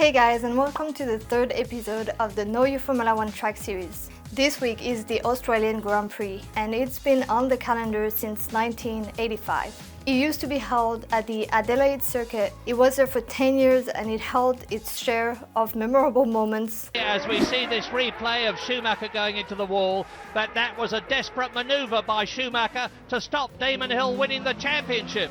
Hey guys, and welcome to the third episode of the Know Your Formula One track series. This week is the Australian Grand Prix, and it's been on the calendar since 1985. It used to be held at the Adelaide circuit. It was there for 10 years and it held its share of memorable moments. As we see this replay of Schumacher going into the wall, but that was a desperate manoeuvre by Schumacher to stop Damon Hill winning the championship.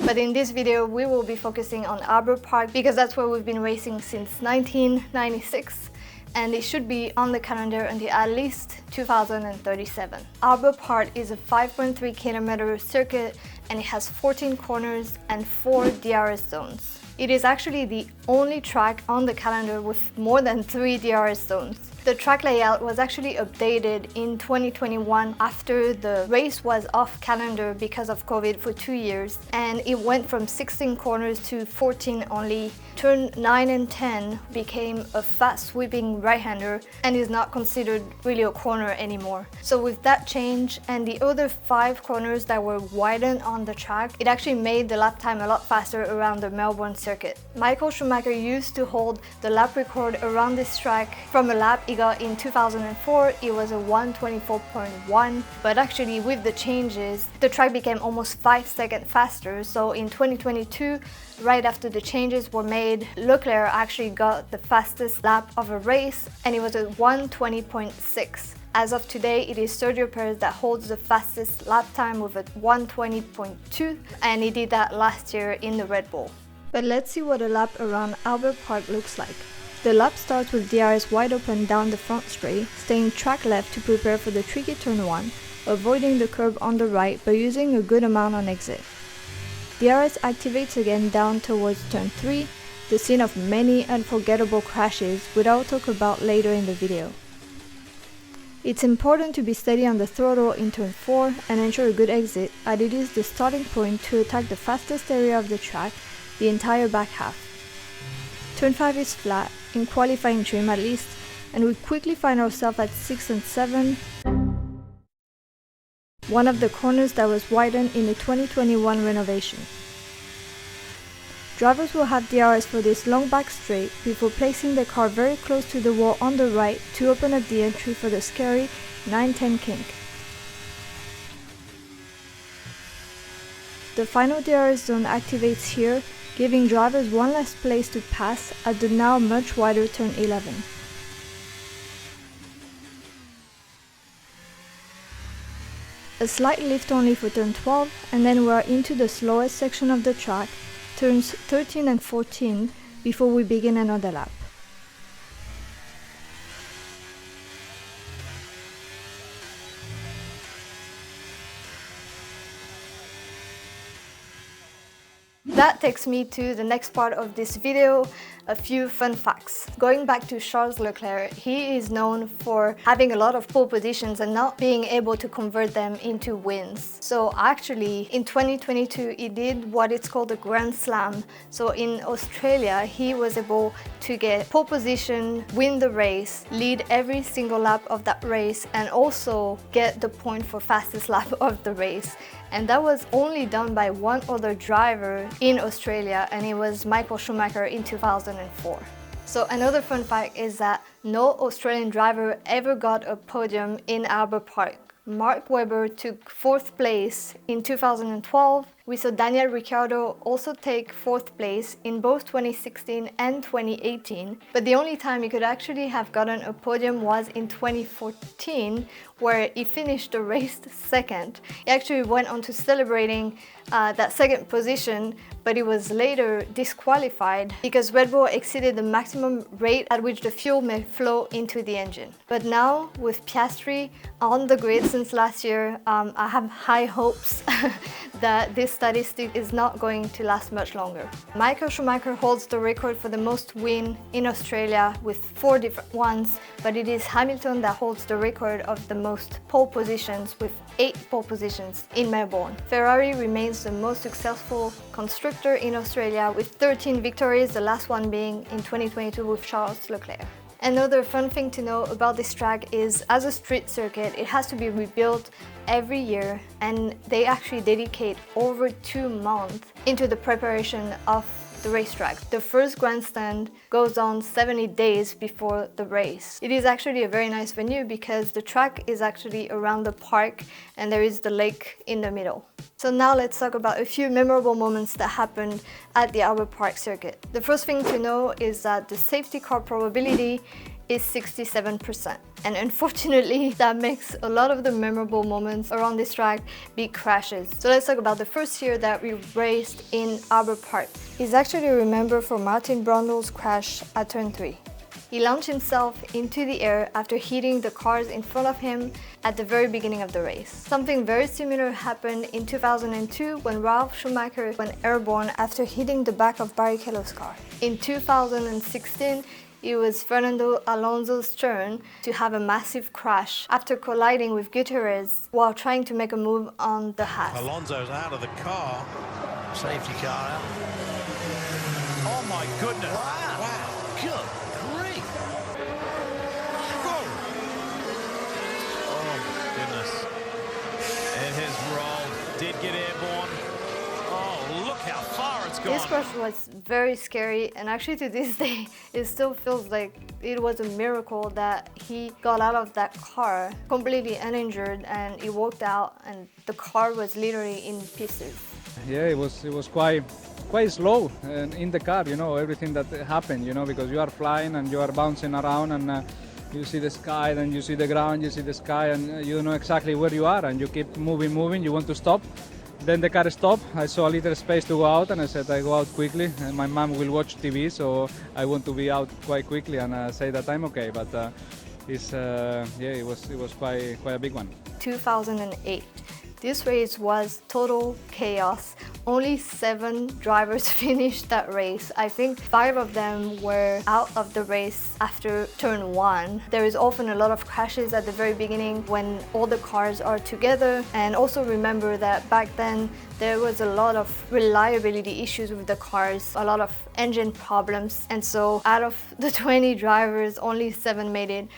But in this video we will be focusing on Albert Park because that's where we've been racing since 1996. And it should be on the calendar until at least 2037. Albert Park is a 5.3 kilometer circuit and it has 14 corners and 4 DRS zones. It is actually the only track on the calendar with more than 3 DRS zones. The track layout was actually updated in 2021 after the race was off calendar because of COVID for 2 years, and it went from 16 corners to 14 only. Turn 9 and 10 became a fast sweeping right-hander and is not considered really a corner anymore. So with that change and the other 5 corners that were widened on the track, it actually made the lap time a lot faster around the Melbourne circuit. Michael Schumacher used to hold the lap record around this track. From a lap he got in 2004, it was a 1:24.1, but actually with the changes, the track became almost 5 seconds faster. So in 2022, right after the changes were made, Leclerc actually got the fastest lap of a race and it was a 1:20.6. As of today, it is Sergio Perez that holds the fastest lap time with a 1:20.2, and he did that last year in the Red Bull. But let's see what a lap around Albert Park looks like. The lap starts with DRS wide open down the front straight, staying track left to prepare for the tricky turn 1, avoiding the curb on the right but using a good amount on exit. DRS activates again down towards turn 3, the scene of many unforgettable crashes, which I'll talk about later in the video. It's important to be steady on the throttle in turn 4 and ensure a good exit, as it is the starting point to attack the fastest area of the track, the entire back half. Turn 5 is flat, in qualifying trim at least, and we quickly find ourselves at 6 and 7, one of the corners that was widened in the 2021 renovation. Drivers will have DRS for this long back straight before placing the car very close to the wall on the right to open up the entry for the scary 9-10 kink. The final DRS zone activates here, giving drivers one less place to pass at the now much wider turn 11. A slight lift only for turn 12, and then we are into the slowest section of the track, turns 13 and 14, before we begin another lap. That takes me to the next part of this video, a few fun facts. Going back to Charles Leclerc, he is known for having a lot of pole positions and not being able to convert them into wins. So actually, in 2022, he did what it's called a Grand Slam. So in Australia, he was able to get pole position, win the race, lead every single lap of that race, and also get the point for fastest lap of the race. And that was only done by one other driver in Australia, and it was Michael Schumacher in 2004. So another fun fact is that no Australian driver ever got a podium in Albert Park. Mark Webber took 4th place in 2012. We saw Daniel Ricciardo also take 4th place in both 2016 and 2018, but the only time he could actually have gotten a podium was in 2014, where he finished the race 2nd. He actually went on to celebrating that 2nd position, but he was later disqualified because Red Bull exceeded the maximum rate at which the fuel may flow into the engine. But now, with Piastri on the grid since last year, I have high hopes that this statistic is not going to last much longer. Michael Schumacher holds the record for the most win in Australia with 4 different ones, but it is Hamilton that holds the record of the most pole positions with 8 pole positions in Melbourne. Ferrari remains the most successful constructor in Australia with 13 victories, the last one being in 2022 with Charles Leclerc. Another fun thing to know about this track is, as a street circuit, it has to be rebuilt every year, and they actually dedicate over 2 months into the preparation of the racetrack. The first grandstand goes on 70 days before the race. It is actually a very nice venue because the track is actually around the park and there is the lake in the middle. So now let's talk about a few memorable moments that happened at the Albert Park circuit. The first thing to know is that the safety car probability is 67%. And unfortunately, that makes a lot of the memorable moments around this track be crashes. So let's talk about the first year that we raced in Albert Park. He's actually remembered for Martin Brundle's crash at turn 3. He launched himself into the air after hitting the cars in front of him at the very beginning of the race. Something very similar happened in 2002 when Ralf Schumacher went airborne after hitting the back of Barrichello's car. In 2016, it was Fernando Alonso's turn to have a massive crash after colliding with Gutierrez while trying to make a move on the Haas. Alonso's out of the car. Safety car out. Oh my goodness. Wow. Wow. Good grief. Whoa. Oh my goodness. It has rolled. Did get airborne. Oh, look how far it's gone. This crash was very scary, and actually to this day, it still feels like it was a miracle that he got out of that car completely uninjured and he walked out and the car was literally in pieces. Yeah, it was quite slow in the car, you know, everything that happened, you know, because you are flying and you are bouncing around and you see the sky, then you see the ground, you see the sky, and you know exactly where you are and you keep moving, you want to stop. Then the car stopped. I saw a little space to go out and I said I go out quickly and my mom will watch TV, so I want to be out quite quickly and say that I'm okay, but it was quite a big one. 2008. This race was total chaos. Only 7 drivers finished that race. I think 5 of them were out of the race after turn 1. There is often a lot of crashes at the very beginning when all the cars are together. And also remember that back then there was a lot of reliability issues with the cars, a lot of engine problems. And so out of the 20 drivers, only 7 made it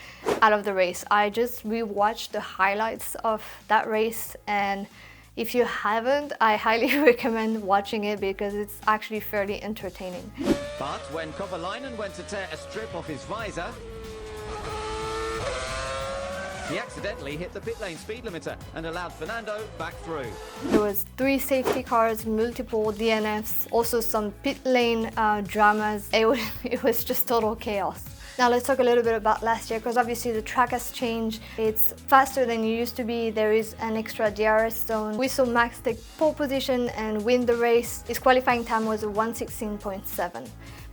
out of the race. I just rewatched the highlights of that race, and if you haven't, I highly recommend watching it because it's actually fairly entertaining. But when Kovalainen went to tear a strip off his visor, he accidentally hit the pit lane speed limiter and allowed Fernando back through. There was 3 safety cars, multiple DNFs, also some pit lane dramas. It was just total chaos. Now let's talk a little bit about last year, because obviously the track has changed. It's faster than it used to be. There is an extra DRS zone. We saw Max take pole position and win the race. His qualifying time was a 1:16.7.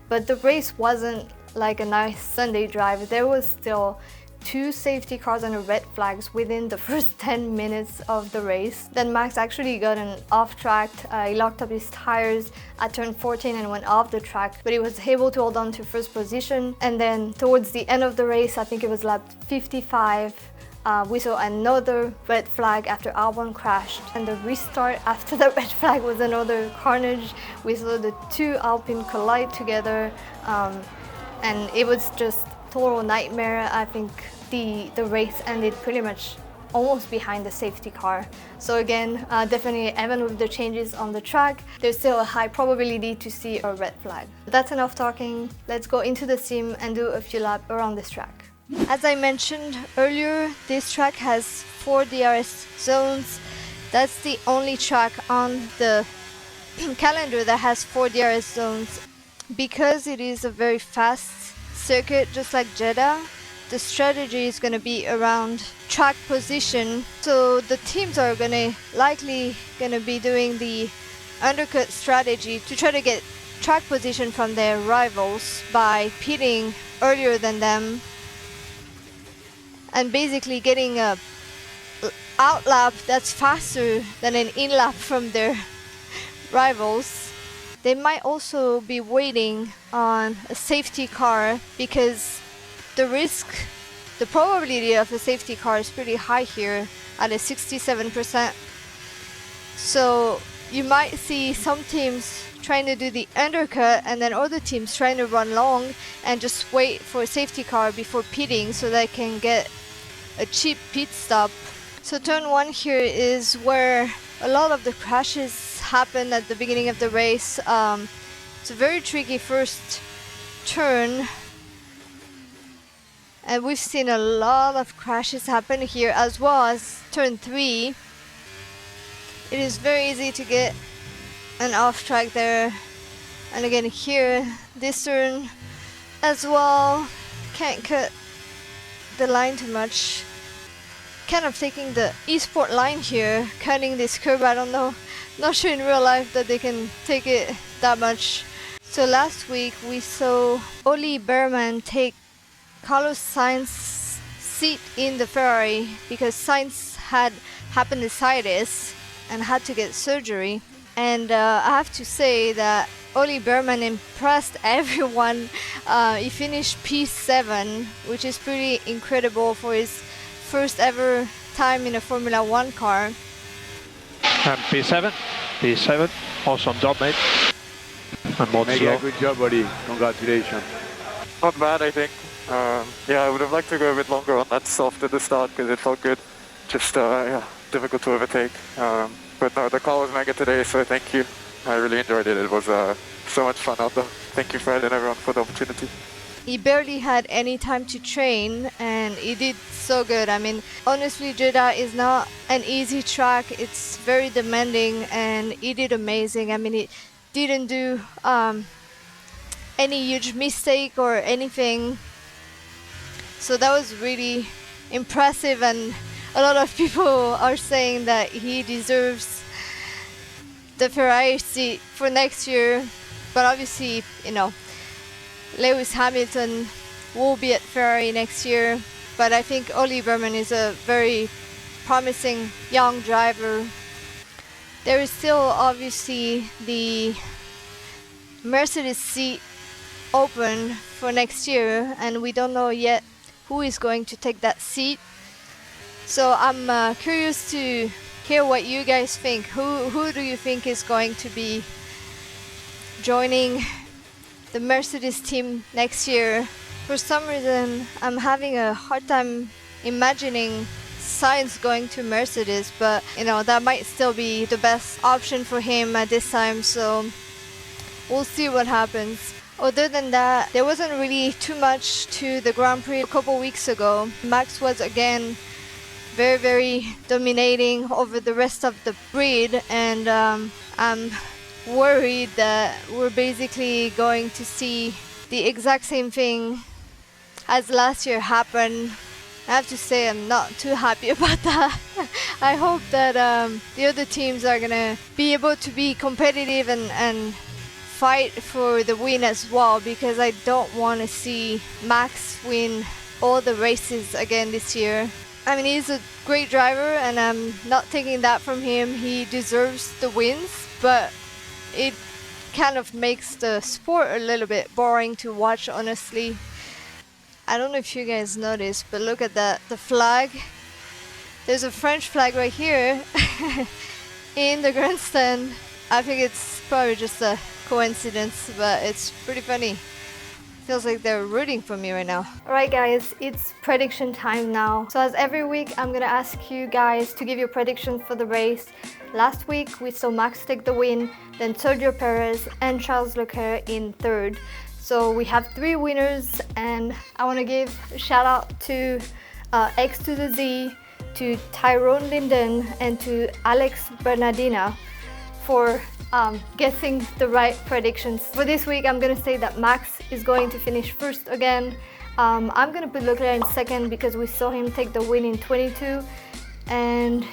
But the race wasn't like a nice Sunday drive. There was still 2 safety cars and a red flags within the first 10 minutes of the race. Then Max actually got an off track. He locked up his tires at turn 14 and went off the track, but he was able to hold on to first position. And then towards the end of the race, I think it was lap 55, we saw another red flag after Albon crashed, and the restart after the red flag was another carnage. We saw the 2 Alpine collide together, and it was just total nightmare. I think the race ended pretty much almost behind the safety car. So again, definitely even with the changes on the track, there's still a high probability to see a red flag. But that's enough talking. Let's go into the sim and do a few laps around this track. As I mentioned earlier, this track has 4 DRS zones. That's the only track on the calendar that has 4 DRS zones. Because it is a very fast circuit, just like Jeddah, the strategy is going to be around track position. So the teams are likely going to be doing the undercut strategy to try to get track position from their rivals by pitting earlier than them and basically getting a out lap that's faster than an in lap from their rivals. They might also be waiting on a safety car because the probability of a safety car is pretty high here at a 67%. So you might see some teams trying to do the undercut and then other teams trying to run long and just wait for a safety car before pitting so they can get a cheap pit stop. So turn 1 here is where a lot of the crashes happened at the beginning of the race. It's a very tricky first turn, and we've seen a lot of crashes happen here, as well as turn 3. It is very easy to get an off track there, and again here, this turn as well, can't cut the line too much. Kind of taking the esport line here, cutting this curve. I don't know, not sure in real life that they can take it that much. So last week we saw Ollie Bearman take Carlos Sainz's seat in the Ferrari because Sainz had appendicitis and had to get surgery. And I have to say that Ollie Bearman impressed everyone. He finished P7, which is pretty incredible for his first ever time in a Formula 1 car. And P7, awesome job, mate. And more slow. Good job, Ollie. Congratulations. Not bad, I think. Yeah, I would have liked to go a bit longer on that soft at the start because it felt good. Just yeah, difficult to overtake. But no, the car was mega today, so thank you. I really enjoyed it. It was so much fun out there. Thank you, Fred, and everyone for the opportunity. He barely had any time to train, and he did so good. I mean, honestly, Jeddah is not an easy track. It's very demanding, and he did amazing. I mean, he didn't do any huge mistake or anything. So that was really impressive, and a lot of people are saying that he deserves the Ferrari seat for next year. But obviously, you know, Lewis Hamilton will be at Ferrari next year. But I think Ollie Bearman is a very promising young driver. There is still obviously the Mercedes seat open for next year, and we don't know yet who is going to take that seat. So I'm curious to hear what you guys think. Who do you think is going to be joining the Mercedes team next year? For some reason, I'm having a hard time imagining Sainz going to Mercedes, but you know, that might still be the best option for him at this time, so we'll see what happens. Other than that, there wasn't really too much to the Grand Prix a couple weeks ago. Max was again very dominating over the rest of the grid, and I'm worried that we're basically going to see the exact same thing as last year happen. I have to say I'm not too happy about that. I hope that the other teams are gonna be able to be competitive and fight for the win as well, because I don't want to see Max win all the races again this year. I mean, he's a great driver and I'm not taking that from him. He deserves the wins, but it kind of makes the sport a little bit boring to watch, honestly. I don't know if you guys noticed, but look at that, the flag. There's a French flag right here in the grandstand. I think it's probably just a coincidence, but it's pretty funny. Feels like they're rooting for me right now. Alright guys, it's prediction time now. So as every week, I'm gonna ask you guys to give your predictions for the race. Last week, we saw Max take the win, then Sergio Perez and Charles Leclerc in third. So we have 3 winners, and I want to give a shout out to X to the Z, to Tyrone Linden, and to Alex Bernardina for guessing the right predictions. For this week, I'm gonna say that Max is going to finish first again. I'm gonna put Leclerc in second because we saw him take the win in 22, and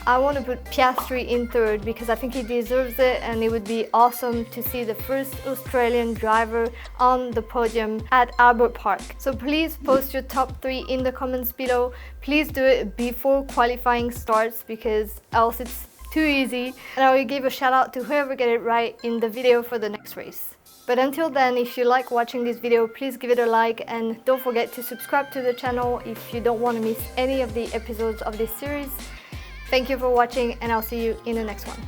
I want to put Piastri in third because I think he deserves it, and it would be awesome to see the first Australian driver on the podium at Albert Park. So please post your top 3 in the comments below. Please do it before qualifying starts because else it's too easy. And I will give a shout out to whoever get it right in the video for the next race. But until then, if you like watching this video, please give it a like, and don't forget to subscribe to the channel if you don't want to miss any of the episodes of this series. Thank you for watching, and I'll see you in the next one.